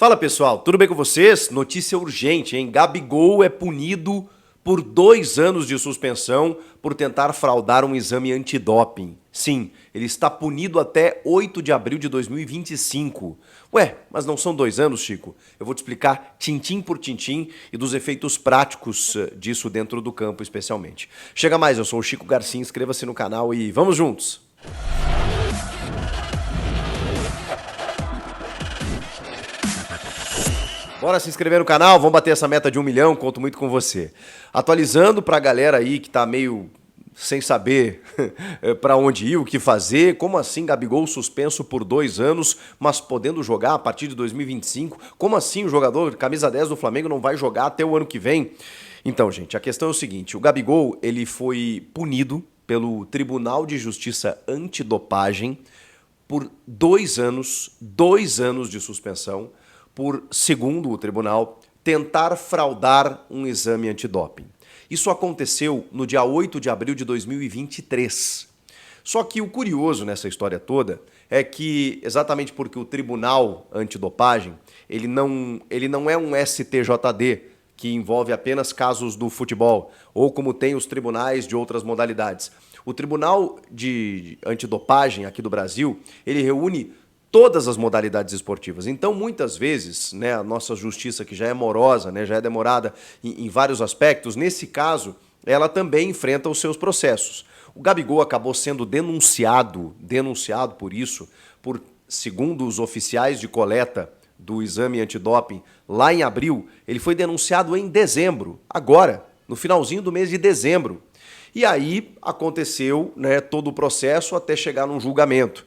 Fala pessoal, tudo bem com vocês? Notícia urgente, hein? Gabigol é punido por 2 anos de suspensão por tentar fraudar um exame antidoping. Sim, ele está punido até 8 de abril de 2025. Ué, mas não são 2 anos, Chico? Eu vou te explicar tintim por tintim e dos efeitos práticos disso dentro do campo especialmente. Chega mais, eu sou o Chico Garcia, inscreva-se no canal e vamos juntos! Bora se inscrever no canal, vamos bater essa meta de 1 milhão, conto muito com você. Atualizando pra galera aí que tá meio sem saber pra onde ir, o que fazer, como assim Gabigol suspenso por 2 anos, mas podendo jogar a partir de 2025? Como assim o jogador camisa 10 do Flamengo não vai jogar até o ano que vem? Então, gente, a questão é o seguinte, o Gabigol ele foi punido pelo Tribunal de Justiça Antidopagem por 2 anos de suspensão, por, segundo o tribunal, tentar fraudar um exame antidoping. Isso aconteceu no dia 8 de abril de 2023. Só que o curioso nessa história toda é que, exatamente porque o Tribunal Antidopagem, ele não é um STJD, que envolve apenas casos do futebol, ou como tem os tribunais de outras modalidades. O Tribunal de Antidopagem aqui do Brasil, ele reúne todas as modalidades esportivas. Então, muitas vezes, né, a nossa justiça, que já é morosa, né, já é demorada em vários aspectos, nesse caso, ela também enfrenta os seus processos. O Gabigol acabou sendo denunciado por isso, segundo os oficiais de coleta do exame antidoping, lá em abril, ele foi denunciado em dezembro, agora, no finalzinho do mês de dezembro. E aí aconteceu, né, todo o processo até chegar num julgamento.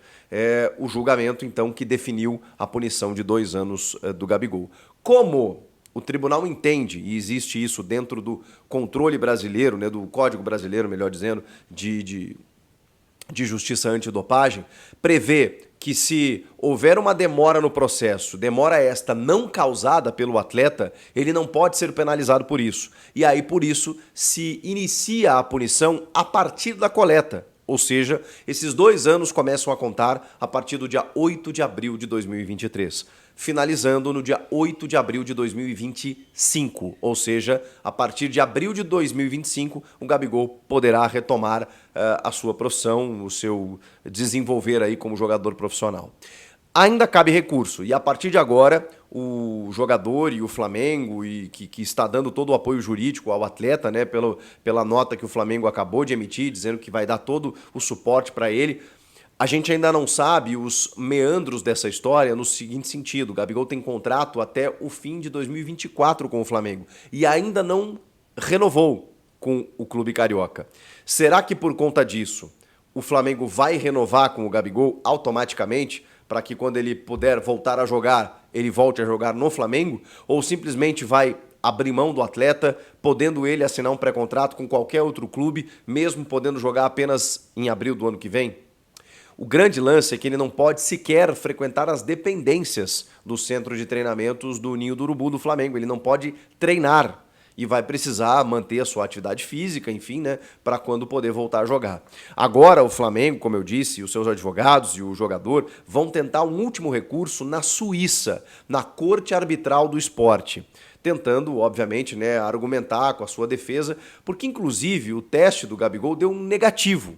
O julgamento, então, que definiu a punição de 2 anos do Gabigol. Como o tribunal entende, e existe isso dentro do controle brasileiro, né, do Código Brasileiro, melhor dizendo, de justiça antidopagem, prevê que se houver uma demora no processo, demora esta não causada pelo atleta, ele não pode ser penalizado por isso. E aí, por isso, se inicia a punição a partir da coleta. Ou seja, esses 2 anos começam a contar a partir do dia 8 de abril de 2023, finalizando no dia 8 de abril de 2025. Ou seja, a partir de abril de 2025, o Gabigol poderá retomar a sua profissão, o seu desenvolver aí como jogador profissional. Ainda cabe recurso e a partir de agora o jogador e o Flamengo, e que está dando todo o apoio jurídico ao atleta, né, pela nota que o Flamengo acabou de emitir, dizendo que vai dar todo o suporte para ele, a gente ainda não sabe os meandros dessa história no seguinte sentido: o Gabigol tem contrato até o fim de 2024 com o Flamengo e ainda não renovou com o clube carioca. Será que por conta disso o Flamengo vai renovar com o Gabigol automaticamente, para que quando ele puder voltar a jogar, ele volte a jogar no Flamengo? Ou simplesmente vai abrir mão do atleta, podendo ele assinar um pré-contrato com qualquer outro clube, mesmo podendo jogar apenas em abril do ano que vem? O grande lance é que ele não pode sequer frequentar as dependências do centro de treinamentos do Ninho do Urubu do Flamengo. Ele não pode treinar e vai precisar manter a sua atividade física, enfim, né, para quando poder voltar a jogar. Agora o Flamengo, como eu disse, os seus advogados e o jogador vão tentar um último recurso na Suíça, na Corte Arbitral do Esporte, tentando, obviamente, né, argumentar com a sua defesa, porque inclusive o teste do Gabigol deu um negativo.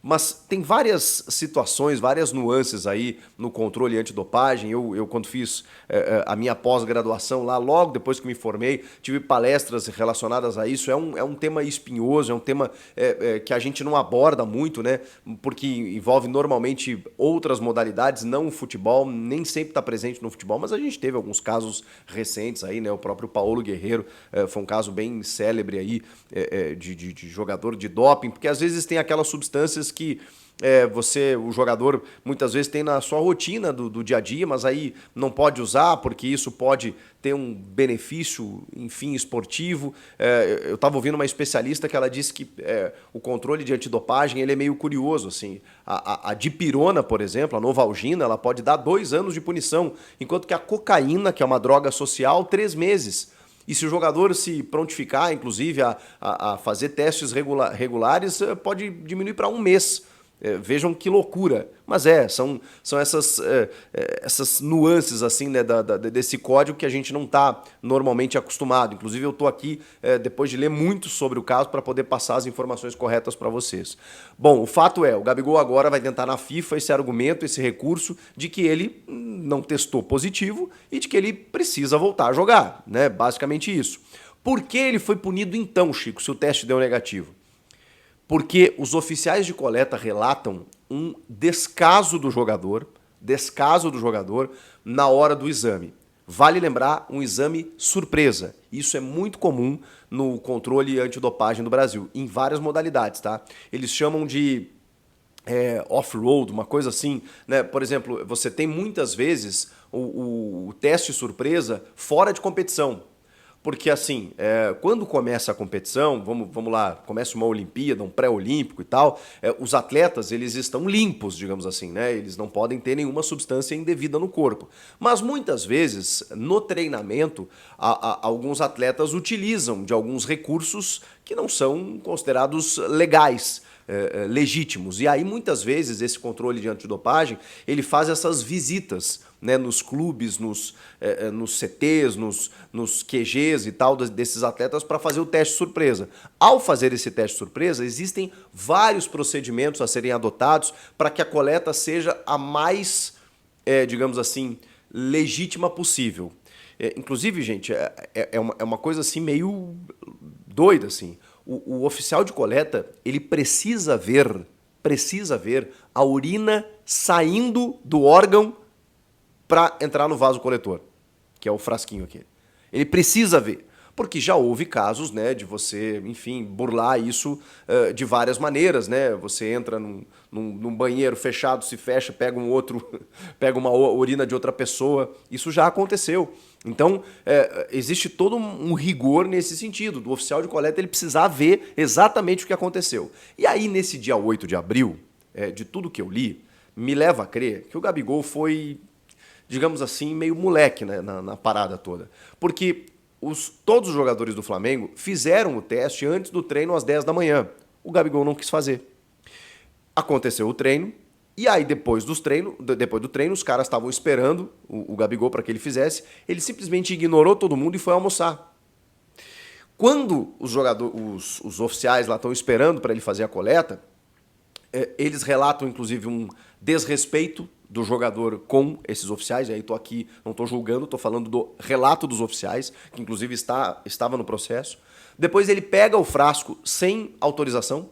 Mas tem várias situações, várias nuances aí no controle antidopagem. Eu quando fiz a minha pós-graduação lá, logo depois que me formei, tive palestras relacionadas a isso. É um tema espinhoso, é um tema que a gente não aborda muito, né? Porque envolve normalmente outras modalidades, não o futebol, nem sempre está presente no futebol, mas a gente teve alguns casos recentes aí, né? O próprio Paulo Guerreiro foi um caso bem célebre aí de jogador de doping, porque às vezes tem aquelas substâncias que o jogador, muitas vezes tem na sua rotina do dia a dia, mas aí não pode usar porque isso pode ter um benefício, enfim, esportivo. Eu estava ouvindo uma especialista que ela disse que o controle de antidopagem ele é meio curioso, assim. A dipirona, por exemplo, a Novalgina, ela pode dar 2 anos de punição, enquanto que a cocaína, que é uma droga social, 3 meses. E se o jogador se prontificar, inclusive, a fazer testes regulares, pode diminuir para 1 mês. Vejam que loucura. Mas são essas nuances assim, né, desse código que a gente não está normalmente acostumado. Inclusive eu estou aqui depois de ler muito sobre o caso para poder passar as informações corretas para vocês. Bom, o fato é, o Gabigol agora vai tentar na FIFA esse argumento, esse recurso de que ele não testou positivo e de que ele precisa voltar a jogar, né? Basicamente isso. Por que ele foi punido então, Chico, se o teste deu negativo? Porque os oficiais de coleta relatam um descaso do jogador na hora do exame. Vale lembrar, um exame surpresa. Isso é muito comum no controle antidopagem do Brasil, em várias modalidades, tá? Eles chamam de off-road, uma coisa assim, né? Por exemplo, você tem muitas vezes o teste surpresa fora de competição. Porque assim, quando começa a competição, vamos lá, começa uma Olimpíada, um pré-olímpico e tal, os atletas, eles estão limpos, digamos assim, né? Eles não podem ter nenhuma substância indevida no corpo. Mas muitas vezes, no treinamento, alguns atletas utilizam de alguns recursos que não são considerados legais, legítimos. E aí, muitas vezes, esse controle de antidopagem, ele faz essas visitas, né, nos clubes, nos CTs, nos QGs e tal desses atletas para fazer o teste surpresa. Ao fazer esse teste surpresa, existem vários procedimentos a serem adotados para que a coleta seja a mais, digamos assim, legítima possível. Inclusive, gente, é uma coisa assim meio doida, assim. O oficial de coleta, ele precisa ver a urina saindo do órgão para entrar no vaso coletor, que é o frasquinho aqui. Ele precisa ver, porque já houve casos, né, de você, enfim, burlar isso de várias maneiras, né? Você entra num banheiro fechado, se fecha, pega pega uma urina de outra pessoa. Isso já aconteceu. Então, existe todo um rigor nesse sentido, do oficial de coleta ele precisar ver exatamente o que aconteceu. E aí, nesse dia 8 de abril, de tudo que eu li, me leva a crer que o Gabigol foi, digamos assim, meio moleque, né, na parada toda. Porque todos os jogadores do Flamengo fizeram o teste antes do treino às 10 da manhã. O Gabigol não quis fazer. Aconteceu o treino, e aí depois do treino, os caras estavam esperando o Gabigol para que ele fizesse, ele simplesmente ignorou todo mundo e foi almoçar. Quando os oficiais lá estão esperando para ele fazer a coleta, eles relatam inclusive um desrespeito do jogador com esses oficiais, e aí estou aqui, não estou julgando, estou falando do relato dos oficiais, que inclusive estava no processo. Depois ele pega o frasco sem autorização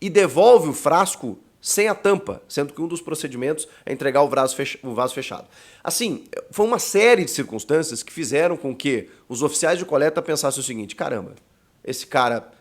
e devolve o frasco sem a tampa, sendo que um dos procedimentos é entregar o vaso fechado. Assim, foi uma série de circunstâncias que fizeram com que os oficiais de coleta pensassem o seguinte: caramba, esse cara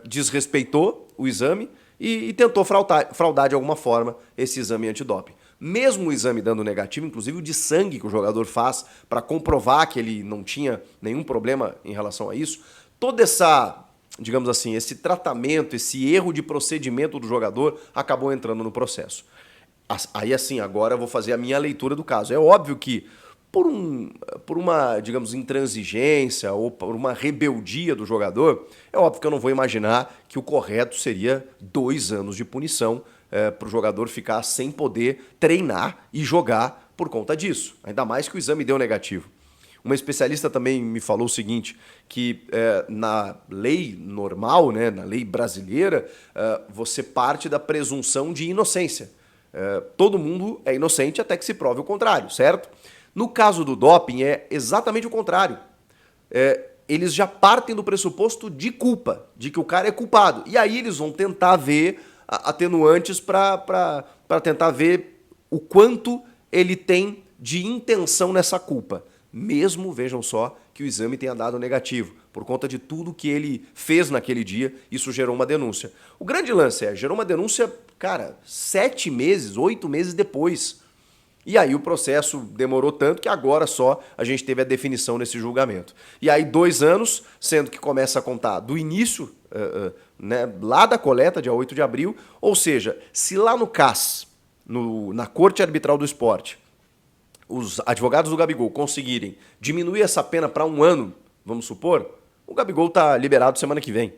desrespeitou o exame e tentou fraudar de alguma forma esse exame antidoping. Mesmo o exame dando negativo, inclusive o de sangue que o jogador faz para comprovar que ele não tinha nenhum problema em relação a isso, toda essa, digamos assim, esse tratamento, esse erro de procedimento do jogador acabou entrando no processo. Aí assim, agora eu vou fazer a minha leitura do caso. É óbvio que por uma, digamos, intransigência ou por uma rebeldia do jogador, é óbvio que eu não vou imaginar que o correto seria 2 anos de punição para o jogador ficar sem poder treinar e jogar por conta disso. Ainda mais que o exame deu negativo. Uma especialista também me falou o seguinte, que na lei normal, né, na lei brasileira, você parte da presunção de inocência. Todo mundo é inocente até que se prove o contrário, certo? No caso do doping é exatamente o contrário. Eles já partem do pressuposto de culpa, de que o cara é culpado. E aí eles vão tentar ver atenuantes para tentar ver o quanto ele tem de intenção nessa culpa. Mesmo, vejam só, que o exame tenha dado negativo. Por conta de tudo que ele fez naquele dia, isso gerou uma denúncia. O grande lance gerou uma denúncia, cara, 7 meses, 8 meses depois. E aí o processo demorou tanto que agora só a gente teve a definição nesse julgamento. E aí 2 anos, sendo que começa a contar do início, né, lá da coleta, dia 8 de abril, ou seja, se lá no CAS, na Corte Arbitral do Esporte, os advogados do Gabigol conseguirem diminuir essa pena para 1 ano, vamos supor, o Gabigol está liberado semana que vem.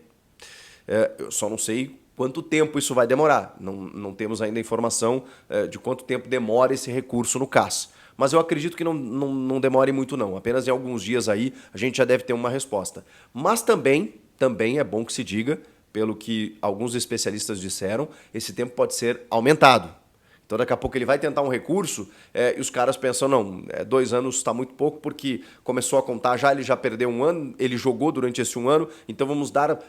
Eu só não sei Quanto tempo isso vai demorar? Não temos ainda informação de quanto tempo demora esse recurso no CAS. Mas eu acredito que não demore muito não. Apenas em alguns dias aí a gente já deve ter uma resposta. Mas também é bom que se diga, pelo que alguns especialistas disseram, esse tempo pode ser aumentado. Então daqui a pouco ele vai tentar um recurso e os caras pensam, não, 2 anos está muito pouco porque começou a contar já, ele já perdeu 1 ano, ele jogou durante esse 1 ano, então vamos dar,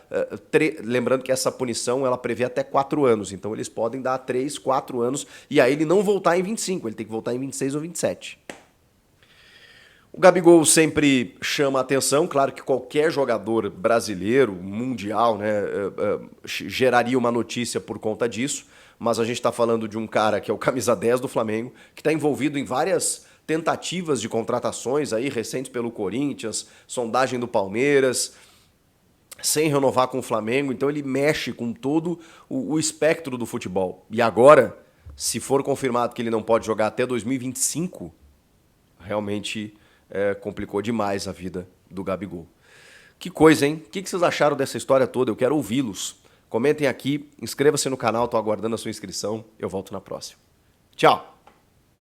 lembrando que essa punição ela prevê até 4 anos, então eles podem dar 3, 4 anos e aí ele não voltar em 25, ele tem que voltar em 26 ou 27. O Gabigol sempre chama a atenção, claro que qualquer jogador brasileiro, mundial, né, geraria uma notícia por conta disso, mas a gente está falando de um cara que é o camisa 10 do Flamengo, que está envolvido em várias tentativas de contratações aí recentes pelo Corinthians, sondagem do Palmeiras, sem renovar com o Flamengo, então ele mexe com todo o espectro do futebol. E agora, se for confirmado que ele não pode jogar até 2025, realmente complicou demais a vida do Gabigol. Que coisa, hein? O que vocês acharam dessa história toda? Eu quero ouvi-los. Comentem aqui, inscreva-se no canal, estou aguardando a sua inscrição. Eu volto na próxima. Tchau!